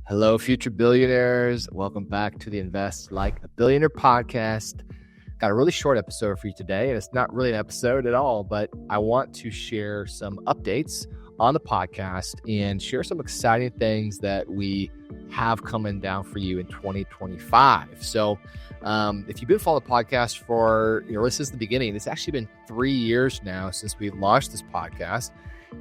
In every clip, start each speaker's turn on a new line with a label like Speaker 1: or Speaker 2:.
Speaker 1: Hello, future billionaires. Welcome back to the Invest Like a Billionaire podcast. Got a really short episode for you today, and it's not really an episode at all, but I want to share some updates on the podcast and share some exciting things that we have coming down for you in 2025. So if you've been following the podcast for, since the beginning, it's actually been 3 years now since we launched this podcast.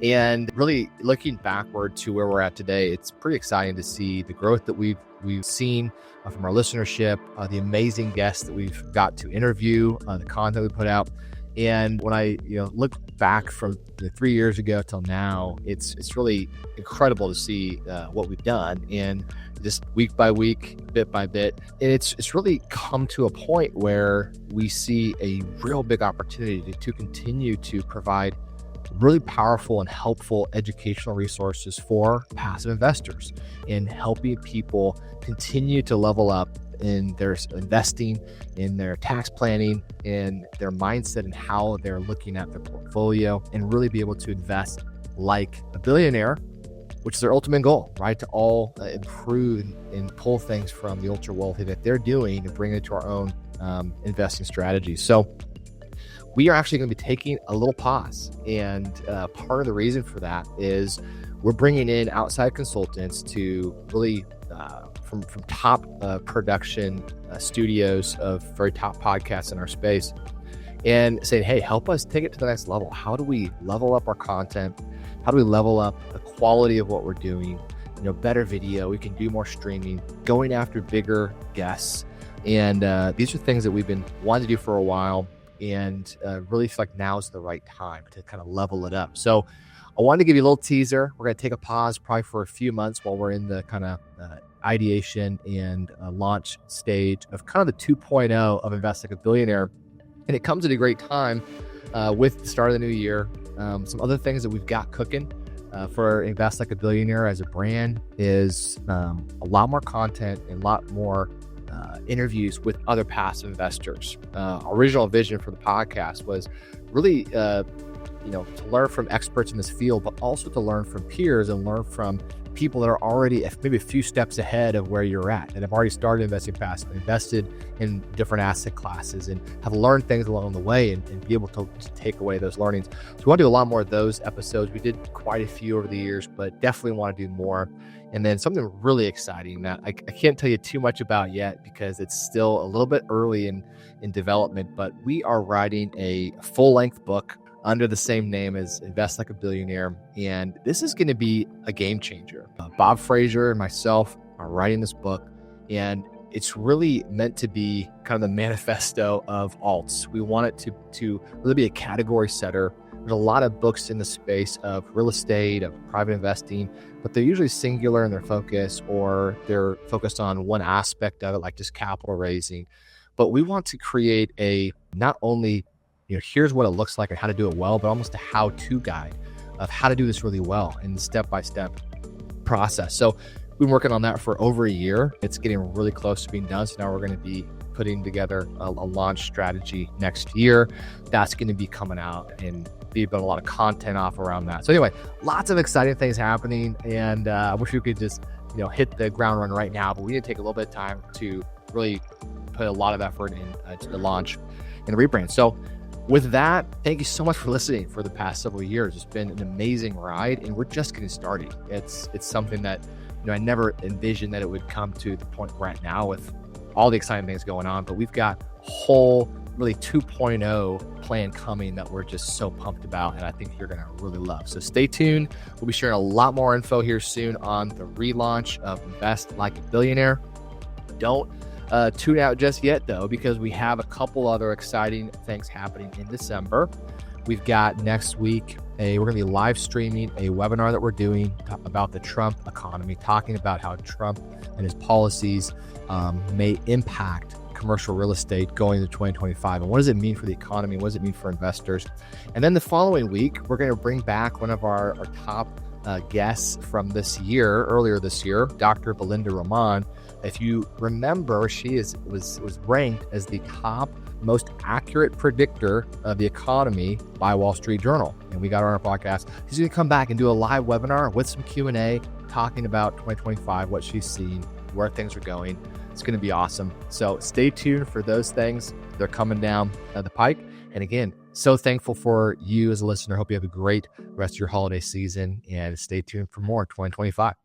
Speaker 1: And really looking backward to where we're at today, it's pretty exciting to see the growth that we've seen from our listenership, the amazing guests that we've got to interview, the content we put out. And when I look back from 3 years ago till now, it's really incredible to see what we've done, and just week by week, bit by bit. And it's really come to a point where we see a real big opportunity to continue to provide really powerful and helpful educational resources for passive investors, in helping people continue to level up in their investing, in their tax planning, in their mindset, and how they're looking at their portfolio, and really be able to invest like a billionaire, which is their ultimate goal, right? To all improve and pull things from the ultra wealthy that they're doing and bring it to our own investing strategies. So we are actually going to be taking a little pause. And part of the reason for that is we're bringing in outside consultants to really, from top production studios of very top podcasts in our space, and saying, hey, help us take it to the next level. How do we level up our content? How do we level up the quality of what we're doing? Better video, we can do more streaming, going after bigger guests. And these are things that we've been wanting to do for a while, and really feel like now is the right time to kind of level it up. So I wanted to give you a little teaser. We're going to take a pause probably for a few months while we're in the kind of ideation and launch stage of kind of the 2.0 of Invest Like a Billionaire. And it comes at a great time with the start of the new year. Some other things that we've got cooking for Invest Like a Billionaire as a brand is a lot more content and a lot more interviews with other passive investors. Original vision for the podcast was really, to learn from experts in this field, but also to learn from peers and learn from people that are already maybe a few steps ahead of where you're at, and have already started investing passive, invested in different asset classes, and have learned things along the way, and be able to take away those learnings. So we want to do a lot more of those episodes. We did quite a few over the years, but definitely want to do more. And then something really exciting that I can't tell you too much about yet because it's still a little bit early in development, but we are writing a full-length book under the same name as Invest Like a Billionaire. And this is going to be a game changer. Bob Fraser and myself are writing this book, and it's really meant to be kind of the manifesto of alts. We want it to really be a category setter. There's a lot of books in the space of real estate, of private investing, but they're usually singular in their focus, or they're focused on one aspect of it, like just capital raising. But we want to create a not only here's what it looks like and how to do it well, but almost a how-to guide of how to do this really well in the step-by-step process. So we've been working on that for over a year. It's getting really close to being done. So now we're going to be putting together a launch strategy next year. That's going to be coming out, and we've done a lot of content off around that. So anyway, lots of exciting things happening, and I wish we could just hit the ground run right now, but we need to take a little bit of time to really put a lot of effort into the launch and the rebrand. So with that, thank you so much for listening for the past several years. It's been an amazing ride, and we're just getting started. It's something that I never envisioned that it would come to the point we're at now with all the exciting things going on. But we've got a whole really 2.0 plan coming that we're just so pumped about, and I think you're going to really love. So stay tuned. We'll be sharing a lot more info here soon on the relaunch of Invest Like a Billionaire. Don't tune out just yet, though, because we have a couple other exciting things happening in December. We've got next week, we're going to be live streaming a webinar that we're doing about the Trump economy, talking about how Trump and his policies may impact commercial real estate going into 2025. And what does it mean for the economy? What does it mean for investors? And then the following week, we're going to bring back one of our top guests from earlier this year, Dr. Belinda Roman. If you remember, she was ranked as the top most accurate predictor of the economy by Wall Street Journal. And we got her on our podcast. She's going to come back and do a live webinar with some Q&A, talking about 2025, what she's seen, where things are going. It's going to be awesome. So stay tuned for those things. They're coming down the pike. And again, so thankful for you as a listener. Hope you have a great rest of your holiday season and stay tuned for more 2025.